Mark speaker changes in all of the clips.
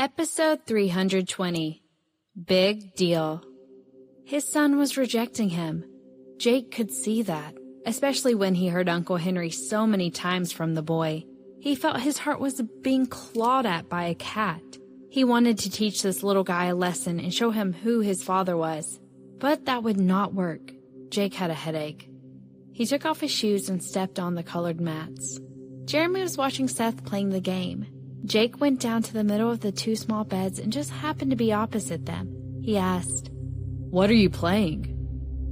Speaker 1: Episode 320. Big Deal. His son was rejecting him. Jake could see that, especially when he heard Uncle Henry so many times from the boy. He felt his heart was being clawed at by a cat. He wanted to teach this little guy a lesson and show him who his father was. But that would not work. Jake had a headache. He took off his shoes and stepped on the colored mats. Jeremy was watching Seth playing the game. Jake went down to the middle of the two small beds and just happened to be opposite them. He asked,
Speaker 2: "What are you playing?"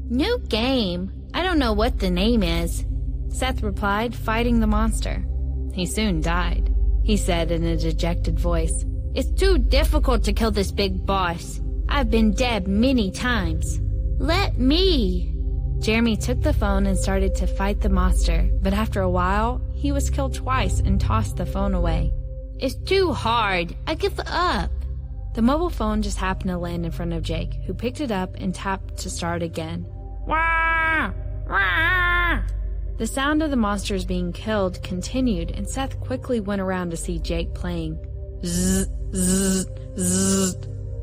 Speaker 1: "New game. I don't know what the name is," Seth replied, fighting the monster. "He soon died," he said in a dejected voice. "It's too difficult to kill this big boss. I've been dead many times. Let me." Jeremy took the phone and started to fight the monster, but after a while, he was killed twice and tossed the phone away. "It's too hard. I give up." The mobile phone just happened to land in front of Jake, who picked it up and tapped to start again. Wah! Wah! The sound of the monsters being killed continued, and Seth quickly went around to see Jake playing. Zzz, zzz, zzz.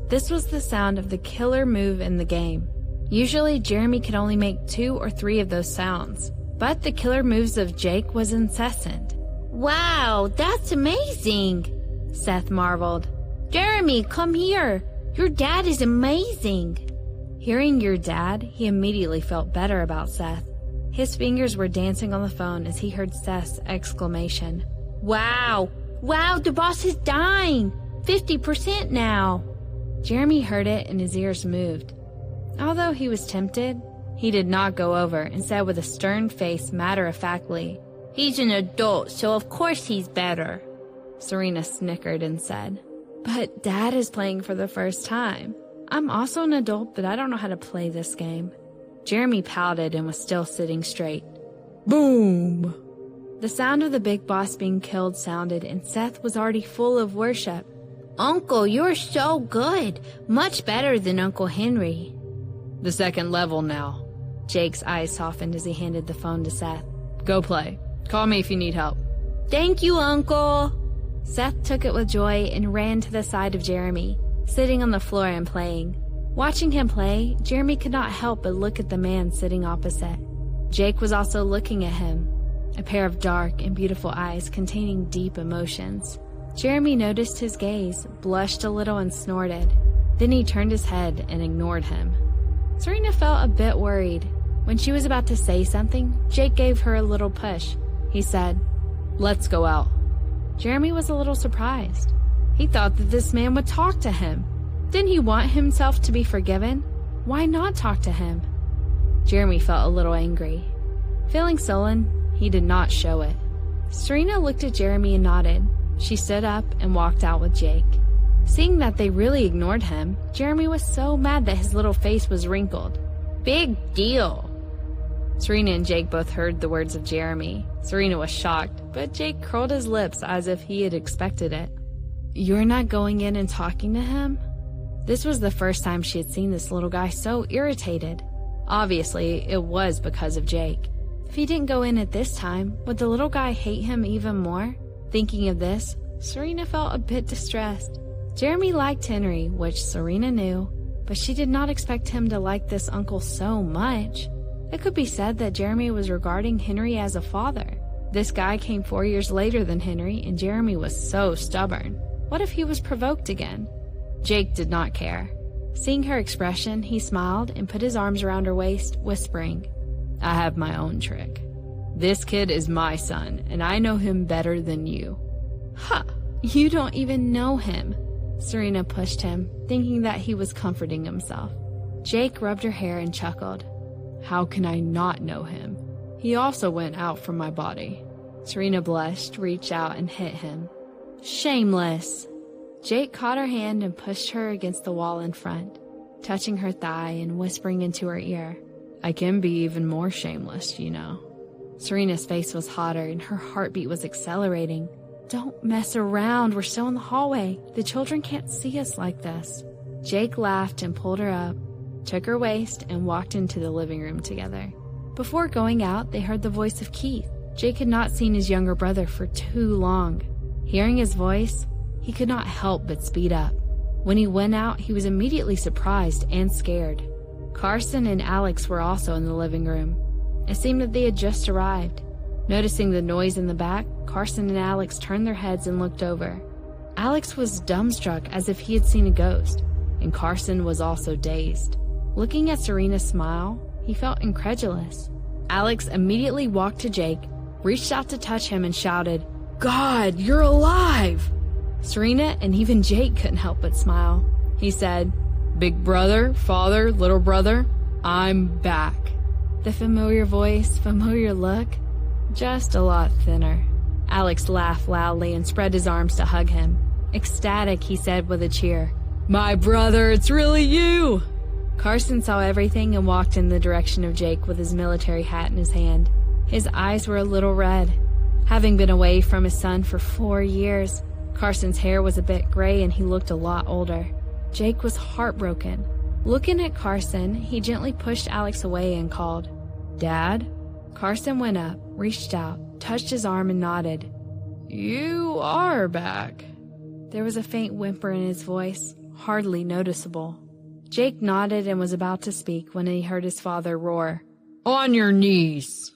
Speaker 1: This was the sound of the killer move in the game. Usually, Jeremy could only make 2 or 3 of those sounds, but the killer moves of Jake was incessant. "Wow, that's amazing," Seth marveled. "Jeremy, come here. Your dad is amazing." Hearing your dad, he immediately felt better about Seth. His fingers were dancing on the phone as he heard Seth's exclamation. Wow, the boss is dying. 50% now." Jeremy heard it and his ears moved. Although he was tempted, he did not go over and said with a stern face matter-of-factly, "He's an adult, so of course he's better." Serena snickered and said, "But Dad is playing for the first time. I'm also an adult, but I don't know how to play this game." Jeremy pouted and was still sitting straight. Boom! The sound of the big boss being killed sounded, and Seth was already full of worship. "Uncle, you're so good. Much better than Uncle Henry."
Speaker 2: "The second level now."
Speaker 1: Jake's eyes softened as he handed the phone to Seth.
Speaker 2: "Go play. Call me if you need help."
Speaker 1: "Thank you, Uncle." Seth took it with joy and ran to the side of Jeremy, sitting on the floor and playing. Watching him play, Jeremy could not help but look at the man sitting opposite. Jake was also looking at him, a pair of dark and beautiful eyes containing deep emotions. Jeremy noticed his gaze, blushed a little and snorted. Then he turned his head and ignored him. Serena felt a bit worried. When she was about to say something, Jake gave her a little push. He said, "Let's go out." Jeremy was a little surprised. He thought that this man would talk to him. Didn't he want himself to be forgiven? Why not talk to him? Jeremy felt a little angry. Feeling sullen, he did not show it. Serena looked at Jeremy and nodded. She stood up and walked out with Jake. Seeing that they really ignored him, Jeremy was so mad that his little face was wrinkled. "Big deal." Serena and Jake both heard the words of Jeremy. Serena was shocked, but Jake curled his lips as if he had expected it. "You're not going in and talking to him?" This was the first time she had seen this little guy so irritated. Obviously, it was because of Jake. If he didn't go in at this time, would the little guy hate him even more? Thinking of this, Serena felt a bit distressed. Jeremy liked Henry, which Serena knew, but she did not expect him to like this uncle so much. It could be said that Jeremy was regarding Henry as a father. This guy came 4 years later than Henry, and Jeremy was so stubborn. What if he was provoked again? Jake did not care. Seeing her expression, he smiled and put his arms around her waist, whispering, "I have my own trick. This kid is my son, and I know him better than you." "Huh, you don't even know him." Serena pushed him, thinking that he was comforting himself. Jake rubbed her hair and chuckled. "How can I not know him? He also went out from my body." Serena blushed, reached out, and hit him. "Shameless." Jake caught her hand and pushed her against the wall in front, touching her thigh and whispering into her ear, "I can be even more shameless, you know." Serena's face was hotter and her heartbeat was accelerating. "Don't mess around. We're still in the hallway. The children can't see us like this." Jake laughed and pulled her up, took her waist, and walked into the living room together. Before going out, they heard the voice of Keith. Jake had not seen his younger brother for too long. Hearing his voice, he could not help but speed up. When he went out, he was immediately surprised and scared. Carson and Alex were also in the living room. It seemed that they had just arrived. Noticing the noise in the back, Carson and Alex turned their heads and looked over. Alex was dumbstruck as if he had seen a ghost, and Carson was also dazed. Looking at Serena's smile, he felt incredulous. Alex immediately walked to Jake, reached out to touch him, and shouted, "God, you're alive!" Serena and even Jake couldn't help but smile. He said,
Speaker 2: "Big brother, father, little brother, I'm back."
Speaker 1: The familiar voice, familiar look, just a lot thinner. Alex laughed loudly and spread his arms to hug him. Ecstatic, he said with a cheer,
Speaker 2: "My brother, it's really you!"
Speaker 1: Carson saw everything and walked in the direction of Jake with his military hat in his hand. His eyes were a little red. Having been away from his son for 4 years, Carson's hair was a bit gray and he looked a lot older. Jake was heartbroken. Looking at Carson, he gently pushed Alex away and called, "Dad?" Carson went up, reached out, touched his arm and nodded.
Speaker 2: "You are back."
Speaker 1: There was a faint whimper in his voice, hardly noticeable. Jake nodded and was about to speak when he heard his father roar,
Speaker 2: "On your knees!"